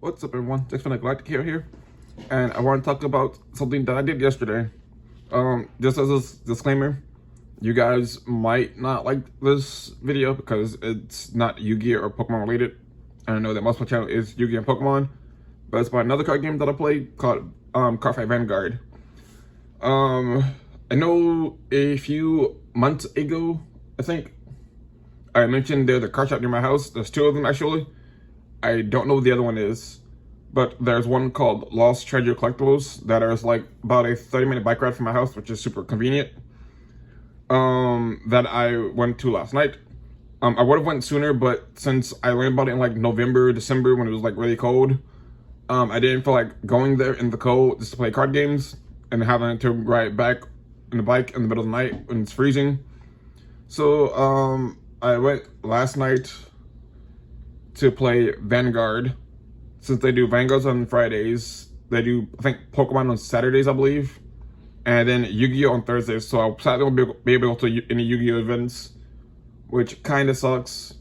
What's up, everyone? Jaxx from Galactic here, and I want to talk about something that I did yesterday. Just as a disclaimer, you guys might not like this video because it's not Yu-Gi-Oh or Pokemon related. And I know that most of my channel is Yu-Gi-Oh and Pokemon, but it's about another card game that I played called Card Fight Vanguard. I know a few months ago, I think, I mentioned there's a card shop near my house. There's two of them actually. I don't know what the other one is, but there's one called Lost Treasure Collectibles that is like about a 30-minute bike ride from my house, which is super convenient. That I went to last night. I would have went sooner, but since I learned about it in like November, December when it was like really cold, I didn't feel like going there in the cold just to play card games and having to ride back in the bike in the middle of the night when it's freezing. So I went last night to play Vanguard. Since they do Vanguards on Fridays, they do, I think, Pokemon on Saturdays, I believe, and then Yu-Gi-Oh on Thursdays. So I sadly won't be able to any Yu-Gi-Oh events, which kind of sucks,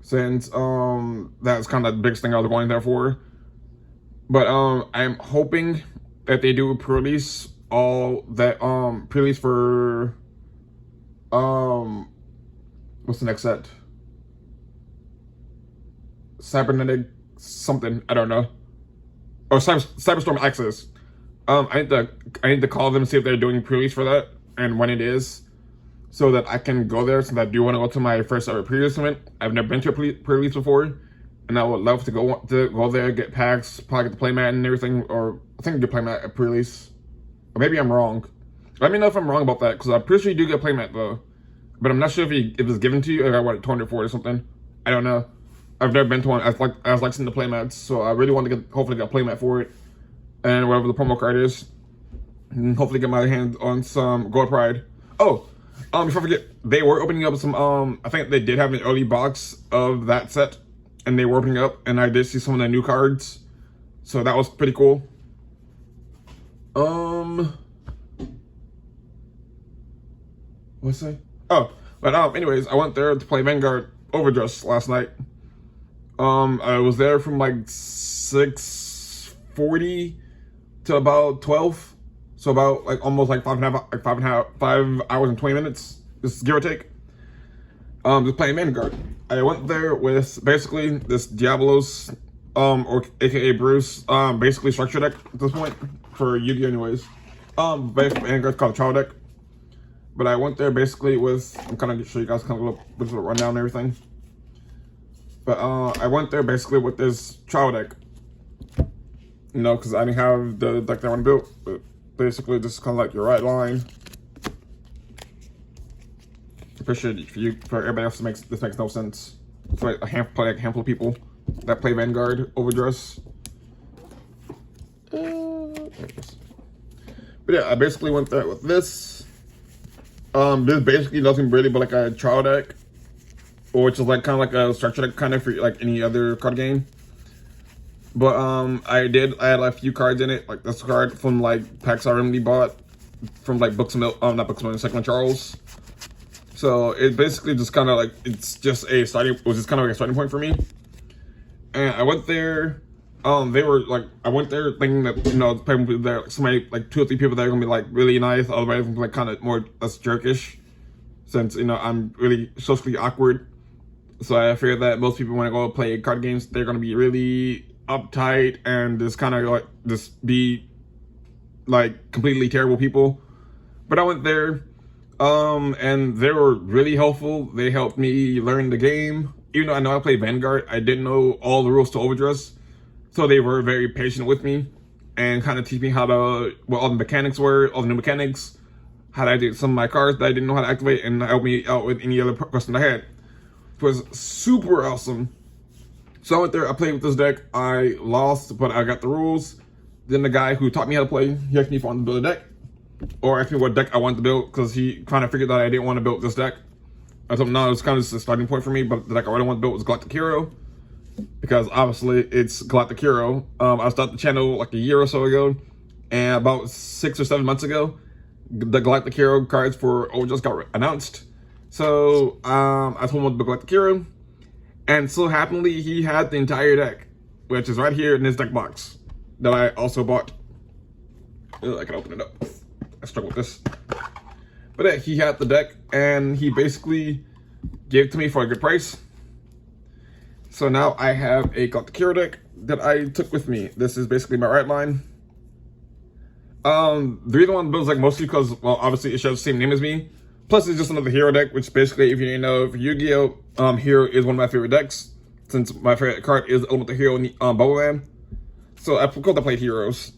since that's kind of the biggest thing I was going there for. But I'm hoping that they do pre-release all that pre-release for what's the next set? Cybernetic something, I don't know. Oh, Cyberstorm Access. I need to call them and see if they're doing pre-release for that and when it is, so that I can go there. Since I do want to go to my first ever pre-release event. I've never been to a pre-release before, and I would love to go there, get packs, probably get the playmat and everything. Or I think you get playmat at pre-release, or maybe I'm wrong. Let me know if I'm wrong about that, because I'm pretty sure you do get playmat though, but I'm not sure if it's given to you or I want it 200 for it or something. I don't know. I've never been to one. I was like seeing the playmats, so I really want to hopefully get a playmat for it, and whatever the promo card is, and hopefully get my hands on some Gold Pride. Oh, before I forget, they were opening up some. I think they did have an early box of that set, and they were opening up, and I did see some of the new cards, so that was pretty cool. What's that? Oh, but anyways, I went there to play Vanguard Overdress last night. I was there from like 6:40 to about 12, so about like almost like 5 hours and 20 minutes, just give or take. Just playing Vanguard. I went there with basically this Diablos, or AKA Bruce, basically structure deck at this point for Yu-Gi-Oh anyways. Basically Vanguard's called a trial deck, but I went there basically with, I'm kind of show you guys kind of a little rundown and everything. But I went there basically with this trial deck, you know, because I didn't have the deck that I want to build. But basically, just kind of like your right line. I'm pretty sure for everybody else, this makes no sense. It's like a handful of people that play Vanguard Overdress. There it is. But yeah, I basically went there with this. This basically nothing really but like a trial deck, which is like kind of like a structure deck, kind of for like any other card game. But I had like a few cards in it, like this card from like packs I randomly bought from like Books of not Books of Second Charles. So it basically just kind of like, it's just a starting, it was just kind of like a starting point for me. And I went there. They were like, I went there thinking that, you know, there somebody like 2 or 3 people that are gonna be like really nice, otherwise gonna be like kind of more less jerkish, since, you know, I'm really socially awkward. So I figured that most people, when I go play card games, they're gonna be really uptight and just kind of like just be like completely terrible people. But I went there, and they were really helpful. They helped me learn the game. Even though I know I play Vanguard, I didn't know all the rules to Overdress. So they were very patient with me and kind of teach me how to, what all the mechanics were, all the new mechanics, how to activate some of my cards that I didn't know how to activate, and help me out with any other question I had. It was super awesome. So I went there, I played with this deck, I lost, but I got the rules. Then the guy who taught me how to play, he asked me if I wanted to build a deck, or asked me what deck I wanted to build, because he kind of figured that I didn't want to build this deck. I told him no, it was kind of just a starting point for me, but the deck I really wanted to build was Galactic Hero, because obviously it's Galactic Hero. I started the channel like a year or so ago, and about 6 or 7 months ago, the Galactic Hero cards for Overdress got announced. So I told him what the Galactic Hero, and so happily he had the entire deck. which is right here in this deck box that I also bought. I can open it up. I struggle with this. But yeah, he had the deck, and he basically gave it to me for a good price. So now I have a Galactic Hero deck that I took with me. This is basically my right line. The reason why I built is like mostly because, well, obviously it shares the same name as me. Plus, it's just another hero deck, which basically, if you didn't know, for Yu-Gi-Oh, Hero is one of my favorite decks, since my favorite card is Elemental Hero in the Bubble Land. So I course I played heroes.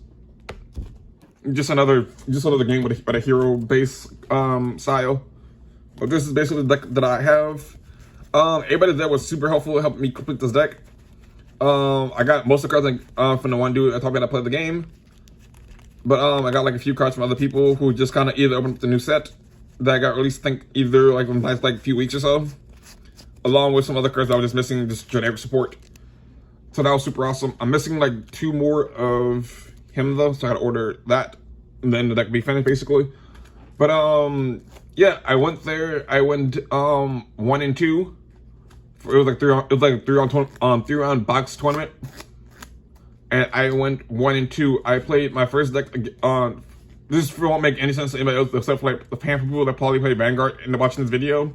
Just another game with a hero base style. But this is basically the deck that I have. Everybody there was super helpful, helping me complete this deck. I got most of the cards from the one dude I told me that I played the game. But I got like a few cards from other people who just kind of either opened up the new set that got released, I think either like in the last like few weeks or so, along with some other cards that I was just missing, just generic support. So that was super awesome. I'm missing like 2 more of him though, so I gotta order that, and then the deck will be finished basically. But yeah, I went there. I went 1 and 2. It was like 3 round box tournament, and I went 1 and 2. I played my first deck. This won't make any sense to anybody else except for like the handful of people that probably play Vanguard and they're watching this video.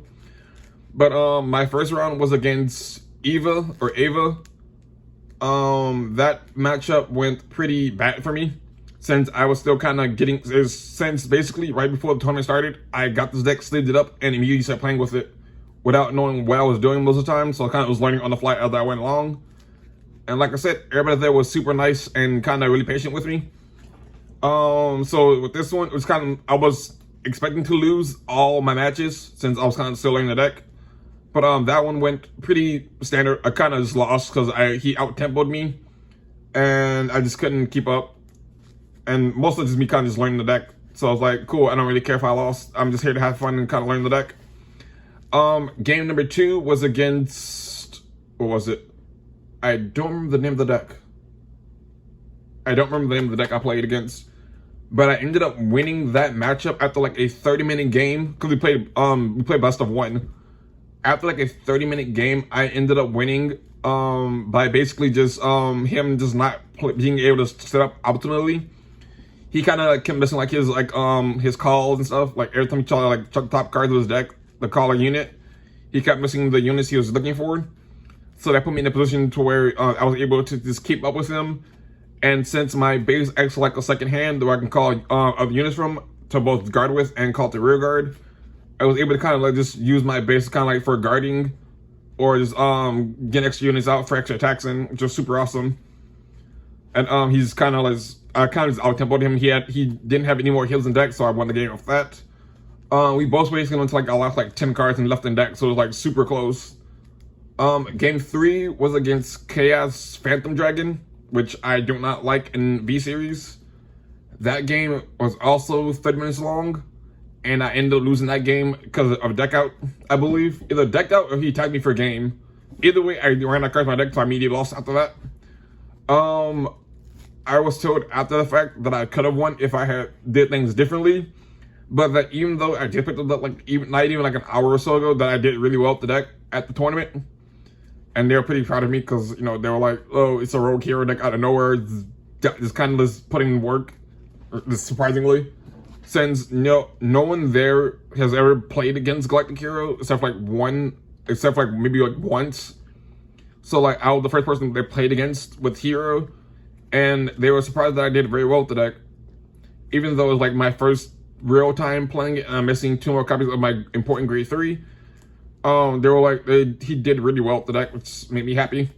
But my first round was against Ava. That matchup went pretty bad for me, since I was still kind of getting, since basically right before the tournament started, I got this deck, sleeved it up, and immediately started playing with it without knowing what I was doing most of the time. So I kind of was learning on the fly as I went along. And like I said, everybody there was super nice and kind of really patient with me. So with this one, it was kind of, I was expecting to lose all my matches since I was kind of still learning the deck. But that one went pretty standard. I kind of just lost because he out-tempoed me, and I just couldn't keep up. And most of it is me kind of just learning the deck. So I was like, cool, I don't really care if I lost. I'm just here to have fun and kind of learn the deck. Game number 2 was against, what was it? I don't remember the name of the deck. I don't remember the name of the deck I played against. But I ended up winning that matchup after like a 30-minute game, because we played best of 1. After like a 30-minute game, I ended up winning by basically just him just not being able to set up optimally. He kind of kept missing like his calls and stuff. Like every time he tried to like chuck the top cards of his deck, the caller unit, he kept missing the units he was looking for. So that put me in a position to where I was able to just keep up with him. And since my base acts like a second hand where I can call other units from to both guard with and call to rear guard, I was able to kind of like just use my base kind of like for guarding, or just get extra units out for extra attacks in, which was super awesome. And he's kind of like, I kind of just out-tempoed him. He didn't have any more heals in deck, so I won the game off that. We both basically went to like, I lost like 10 cards and left in deck, so it was like super close. Game 3 was against Chaos Phantom Dragon, which I do not like in V-Series. That game was also 30 minutes long, and I ended up losing that game because of deck out, I believe. Either deck out or he tagged me for a game. Either way, I ran that card from my deck, so I immediately lost after that. I was told after the fact that I could have won if I had did things differently, but that even though I did pick it up like not even like an hour or so ago, that I did really well with the deck at the tournament. And they were pretty proud of me because, you know, they were like, oh, it's a rogue hero deck out of nowhere. Just kind of just putting in work, surprisingly. Since no one there has ever played against Galactic Hero except for like maybe like once. So like I was the first person they played against with Hero, and they were surprised that I did very well with the deck. Even though it was like my first real time playing it and I'm missing 2 more copies of my important grade 3. They were like, he did really well with the deck, which made me happy.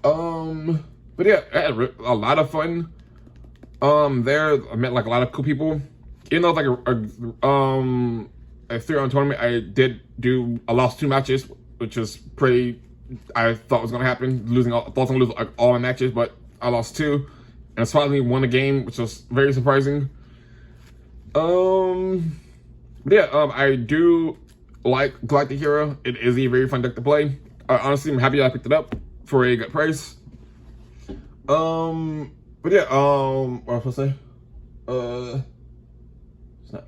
But yeah, I had a lot of fun. There, I met like a lot of cool people. Even though it's like a 3-round tournament, I lost 2 matches, which is pretty, I thought was gonna happen. I thought I was gonna lose like all my matches, but I lost 2. And surprisingly won a game, which was very surprising. But yeah, I do like Galactic Hero. It is a very fun deck to play. Honestly, I'm happy I picked it up for a good price. But yeah, what was I supposed to say? It's not.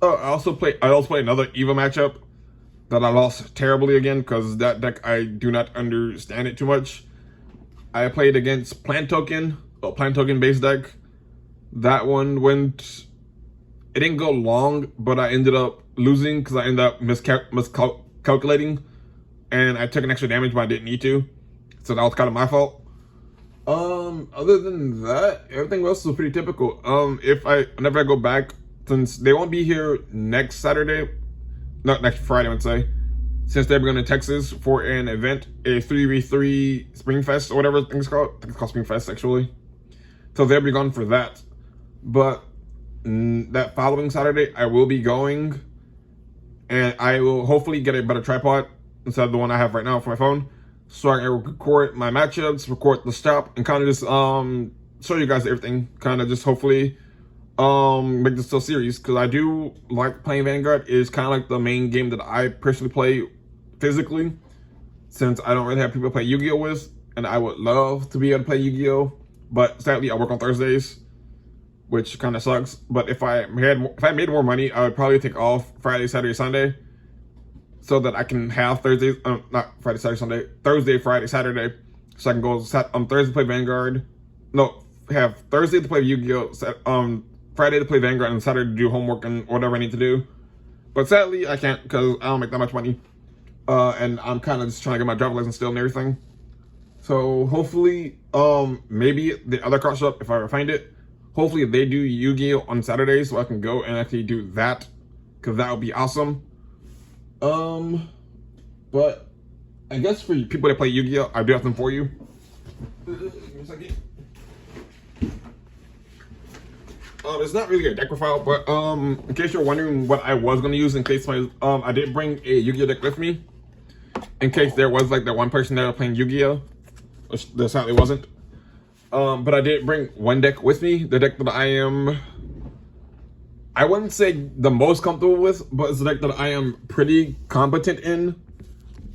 Oh, I also played another EVO matchup that I lost terribly again, because that deck, I do not understand it too much. I played against Plant Token based deck. That one went, it didn't go long, but I ended up losing because I ended up miscalculating, and I took an extra damage, but I didn't need to. So that was kind of my fault. Other than that, everything else was pretty typical. Whenever I go back, since they won't be here next Saturday, not next Friday, I would say, since they're going to Texas for an event, a 3v3 Spring Fest or whatever things called. I think it's called Spring Fest actually. So they'll be gone for that. But that following Saturday, I will be going, and I will hopefully get a better tripod instead of the one I have right now for my phone, so I can record my matchups, record the stop, and kind of just show you guys everything. Kind of just hopefully make this still series, because I do like playing Vanguard. It's kind of like the main game that I personally play physically, since I don't really have people to play Yu-Gi-Oh with, and I would love to be able to play Yu-Gi-Oh, but sadly I work on Thursdays, which kind of sucks. But if I made more money, I would probably take off Friday, Saturday, Sunday, so that I can have Thursdays, not Friday, Saturday, Sunday, Thursday, Friday, Saturday, so I can go on Thursday play Vanguard. No, have Thursday to play Yu-Gi-Oh, Friday to play Vanguard, and Saturday to do homework and whatever I need to do. But sadly, I can't, because I don't make that much money. And I'm kind of just trying to get my driver's license still and everything. So hopefully, maybe the other card shop, if I ever find it, hopefully they do Yu-Gi-Oh on Saturdays, so I can go and actually do that, because that would be awesome. But I guess for people that play Yu-Gi-Oh, I do have them for you. Give me a second. It's not really a deck profile, but in case you're wondering what I was gonna use, in case I did bring a Yu-Gi-Oh deck with me, in case there was like that one person that was playing Yu-Gi-Oh, which there sadly wasn't. But I did bring one deck with me, the deck that I wouldn't say the most comfortable with, but it's a deck that I am pretty competent in,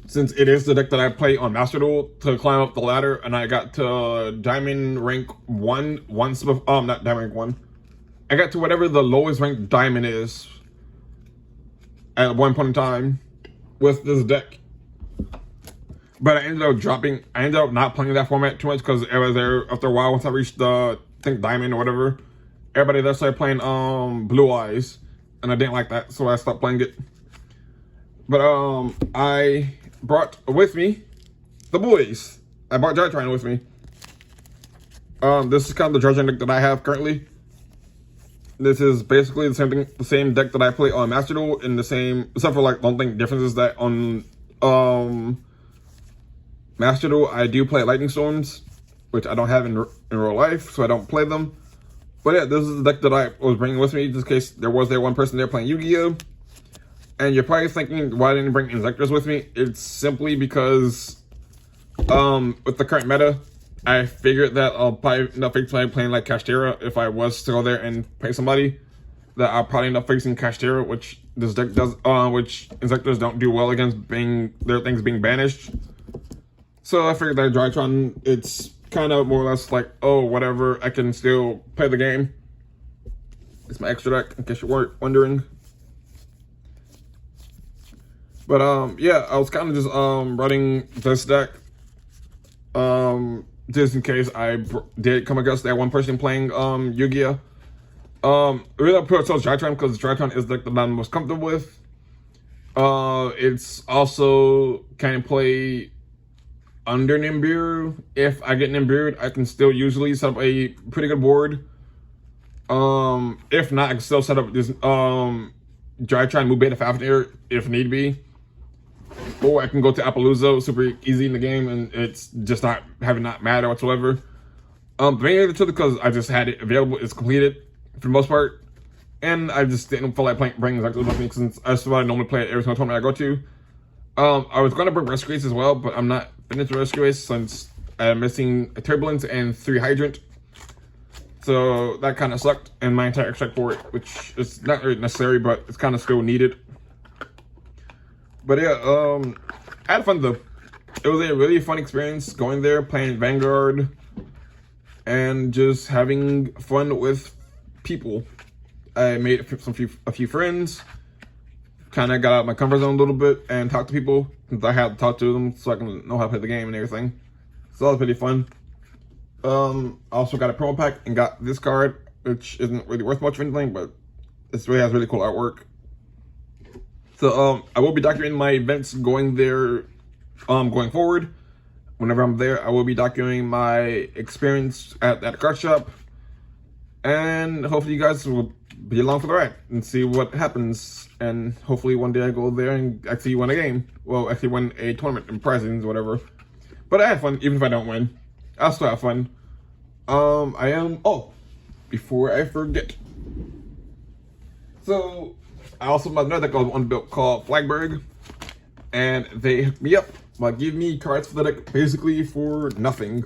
since it is the deck that I play on Master Duel to climb up the ladder, and I got to Diamond Rank 1 once, not Diamond Rank 1. I got to whatever the lowest ranked diamond is at one point in time with this deck. But I ended up not playing that format too much, because it was there after a while. Once I reached the, I think, diamond or whatever, everybody there started playing Blue Eyes, and I didn't like that, so I stopped playing it. But I brought with me the boys. I brought Jaxx with me. This is kind of the Jaxx deck that I have currently. This is basically the same thing, the same deck that I play on Master Duel, in the same, except for like one thing difference is that on Master Duel I do play Lightning Storms, which I don't have in real life, so I don't play them. But yeah, this is the deck that I was bringing with me, just in case there was one person there playing Yu-Gi-Oh. And you're probably thinking, why didn't I bring Inzektors with me? It's simply because with the current meta, I figured that I'll probably end up playing like Kashtira if I was to go there and play somebody. That I'll probably end up facing Kashtira, which this deck does, which Inzektors don't do well against their things being banished. So I figured that Jaxx, it's kind of more or less like, oh, whatever, I can still play the game. It's my extra deck, in case you weren't wondering. But yeah, I was kind of just running this deck. Just in case I did come across that one person playing Yu-Gi-Oh. Really I put ourselves Jaxx because Jaxx is the deck that I'm most comfortable with. It's also can play under Nibiru. If I get Nibiru, I can still usually set up a pretty good board. If not, I can still set up this Jaxx and move Beta Fafnir if need be. Or I can go to Appaloosa, super easy in the game, and it's just not matter whatsoever. The main reason because I just had it available, it's completed for the most part, and I just didn't feel like bringing Inzektors with me since that's what I normally play at every single tournament I go to. I was gonna bring Rescue Ace as well, but I'm not finished with Rescue Ace since I'm missing a Turbulence and 3 Hydrant. So that kind of sucked, and my entire extract for it, which is not really necessary, but it's kind of still needed. But yeah, I had fun though. It was a really fun experience going there, playing Vanguard, and just having fun with people. I made a few friends, kind of got out of my comfort zone a little bit and talked to people, since I had to talk to them so I can know how to play the game and everything. So that was pretty fun. I also got a promo pack and got this card, which isn't really worth much of anything, but this really has really cool artwork. So I will be documenting my events going there, going forward. Whenever I'm there, I will be documenting my experience at that card shop, and hopefully you guys will be along for the ride and see what happens. And hopefully one day I go there and actually win a game. Well, actually win a tournament and prizes, whatever. But I have fun, even if I don't win. I'll still have fun. Before I forget. So, I also bought another deck on built called Flagberg. And they hooked me up by giving me cards for the deck basically for nothing.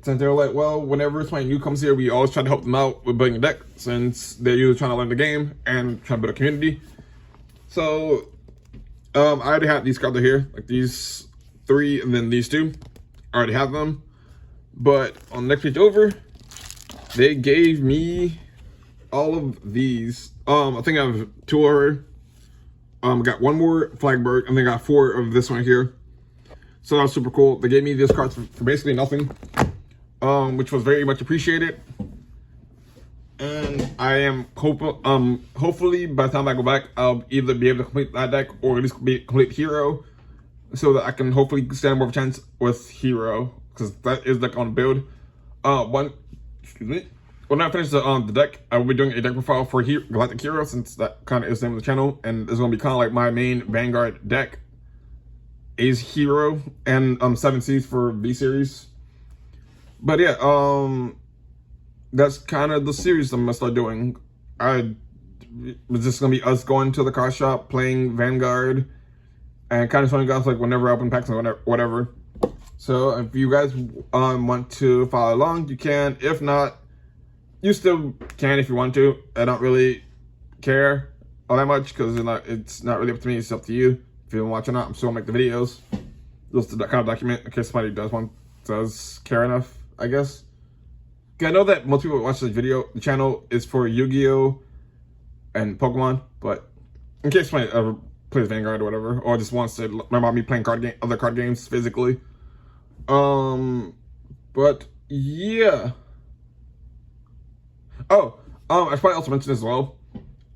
Since they're like, well, whenever somebody new comes here, we always try to help them out with building a deck, since they're usually trying to learn the game and trying to build a community. So, I already have these cards here, like these 3 and then these 2. I already have them. But on the next page over, they gave me all of these. I think I have 2 already. Got 1 more Flagberg, and then got 4 of this one here. So that was super cool. They gave me these cards for basically nothing, which was very much appreciated. And I am hopefully by the time I go back, I'll either be able to complete that deck or at least be complete Hero, so that I can hopefully stand more of a chance with Hero, because that is like on build. When I finish the deck, I will be doing a deck profile for Galactic Hero, since that kind of is the name of the channel, and it's going to be kind of like my main Vanguard deck is Hero, and 7 Cs for V series. But yeah, that's kind of the series I'm gonna start doing. It's just gonna be us going to the car shop, playing Vanguard, and kind of showing you guys like whenever I open packs and whatever. So if you guys want to follow along, you can. If not, you still can if you want to. I don't really care all that much, because it's not really up to me. It's up to you. If you want to watch or not, I'm still gonna make the videos. Just to kind of document in case somebody does care enough, I guess. I know that most people watch this the channel is for Yu-Gi-Oh! And Pokemon, but in case somebody ever plays Vanguard or whatever, or just wants to learn about me playing other card games physically. But yeah. I should probably also mention as well.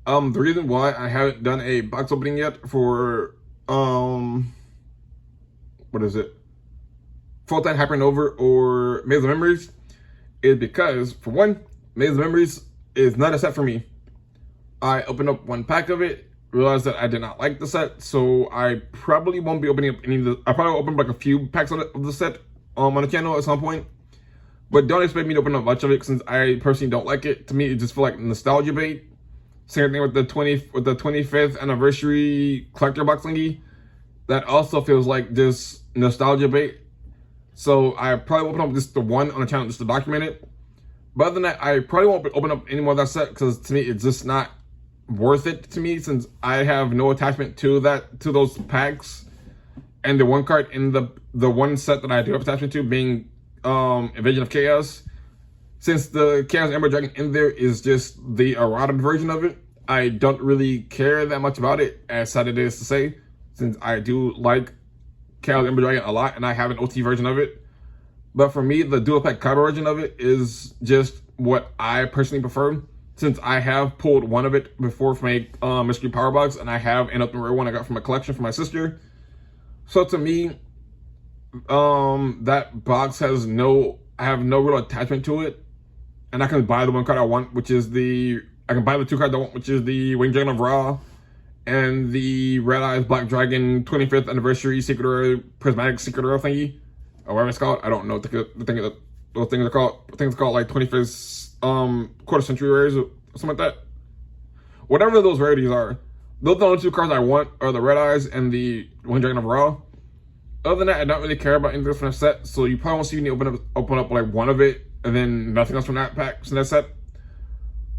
The reason why I haven't done a box opening yet for what is it? Full-Time Hypernova or Maze of Memories is because, for one, Maze of Memories is not a set for me. I opened up 1 pack of it, realized that I did not like the set, so I probably won't be opening up any of the. I probably open up like a few packs of the set on the channel at some point. But don't expect me to open up much of it, since I personally don't like it. To me, it just feels like nostalgia bait. Same thing with the 25th anniversary collector box thingy. That also feels like just nostalgia bait. So I probably will open up just the 1 on the channel just to document it. But other than that, I probably won't open up any more of that set, because to me it's just not worth it to me, since I have no attachment to those packs. And the 1 card in the 1 set that I do have attachment to being Invasion of Chaos. Since the Chaos Ember Dragon in there is just the eroded version of it, I don't really care that much about it, as sad it is to say, since I do like Chaos Ember Dragon a lot and I have an OT version of it. But for me, the dual pack cover version of it is just what I personally prefer, since I have pulled 1 of it before from a mystery power box, and I have an open rare one I got from a collection from my sister. So to me, that box I have no real attachment to it, and I can buy the 1 card I want, I can buy the 2 cards I want, which is the Winged Dragon of Ra and the Red Eyes Black Dragon 25th anniversary Secret Rare Prismatic Secret Rare thingy, or whatever it's called. I don't know what those things are called. I think it's called like 25th quarter century rares or something like that. Whatever those rarities are, those are the only 2 cards I want, are the Red Eyes and the Winged Dragon of Ra. Other than that, I don't really care about anything from that set, so you probably won't see me open up like 1 of it, and then nothing else from that pack, from that set.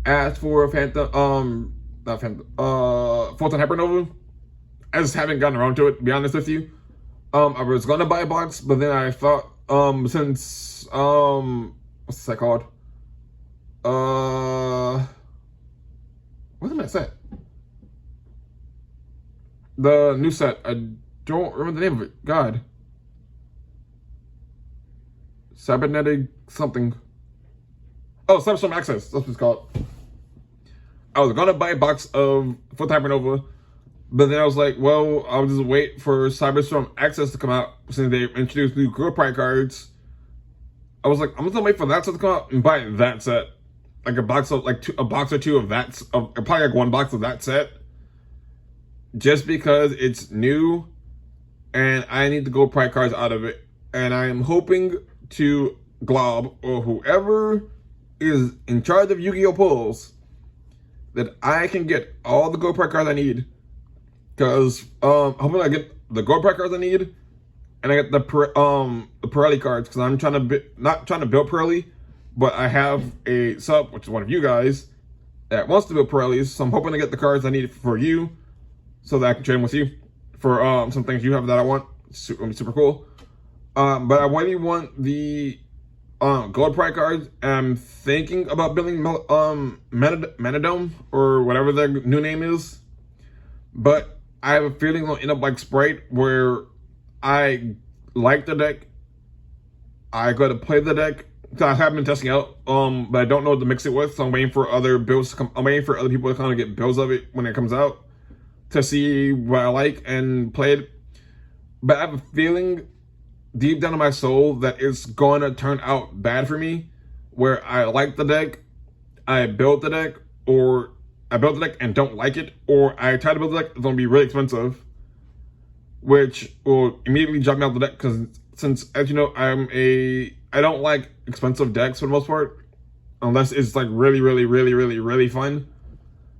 As for Full-Time Hypernova, I just haven't gotten around to it, to be honest with you. I was gonna buy a box, but then I thought, since what's that called? What's that set? the new set. I don't remember the name of it. God. Cybernetic something. Oh, Cyberstorm Access. That's what it's called. I was gonna buy a box of Full Hypernova, but then I was like, well, I'll just wait for Cyberstorm Access to come out since they introduced new girl pride cards. I was like, I'm just gonna wait for that set to come out and buy that set, like a box of a box or two of that, probably like one box of that set, just because it's new, and I need the gold pride cards out of it, and I am hoping to Glob or whoever is in charge of Yu-Gi-Oh pulls that I can get all the gold pride cards I need, because hopefully I get the gold pride cards I need. And I get the Pirelli cards, because I'm trying to not trying to build Pirelli, but I have a sub, which is one of you guys, that wants to build Pirellis. So I'm hoping to get the cards I need for you, so that I can trade them with you for some things you have that I want. It's gonna be super cool. But I really want the gold pride cards. I'm thinking about building Manadome or whatever their new name is, but I have a feeling it'll end up like Sprite, where I like the deck. I got to play the deck. I haven't been testing out, but I don't know what to mix it with. So I'm waiting for other builds to come. I'm waiting for other people to kind of get builds of it when it comes out to see what I like and play it. But I have a feeling deep down in my soul that it's gonna turn out bad for me, where I like the deck, I built the deck, or I built the deck and don't like it, or I try to build the deck, it's gonna be really expensive, which will immediately drop me out the deck, because since, as you know, I don't like expensive decks for the most part, unless it's like really fun.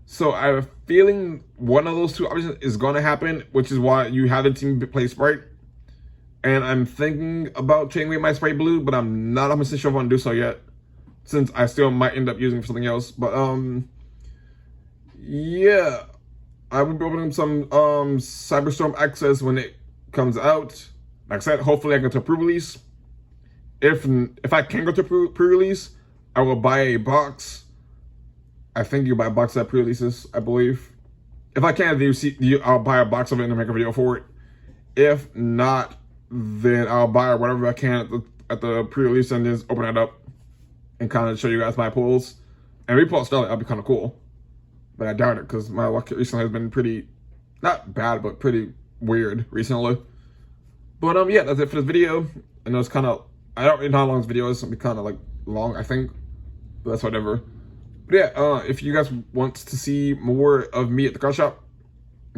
So I have a feeling one of those two options is going to happen, which is why you haven't seen me play Sprite. And I'm thinking about changing away my Sprite Blue, but I'm not 100% sure if I want to do so yet, since I still might end up using it for something else. But yeah, I will be opening some Cyberstorm Access when it comes out. Like I said, hopefully I go to pre-release. If I can go to pre-release, I will buy a box. I think you buy a box that pre-releases, I believe. If I can, I'll buy a box of it and make a video for it. If not, then I'll buy whatever I can at the pre-release and just open it up and kind of show you guys my pulls. And repull Slidell, that'll be kind of cool. But I doubt it, because my luck recently has been pretty, not bad, but pretty weird recently. But yeah, that's it for this video. I know it's kind of, I don't really know how long this video is. It'll be kind of like long, I think. But that's whatever. But yeah, if you guys want to see more of me at the card shop,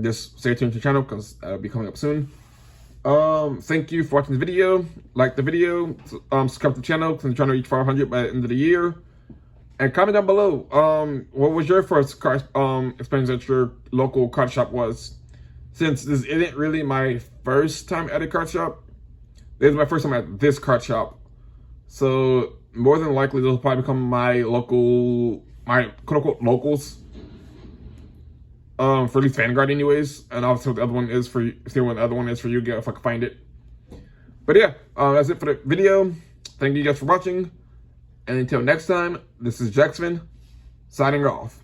just stay tuned to the channel, because that'll be coming up soon. Thank you for watching the video. Like the video, subscribe to the channel, because I'm trying to reach 500 by the end of the year. And comment down below, what was your first card experience at your local card shop was? Since this isn't really my first time at a card shop, this is my first time at this card shop. So more than likely, they'll probably become my quote-unquote locals. For at least Vanguard anyways. And also the other one is for, see what the other one is for Yu-Gi-Oh! If I can find it. But yeah, that's it for the video. Thank you guys for watching. And until next time, this is Jaxx signing off.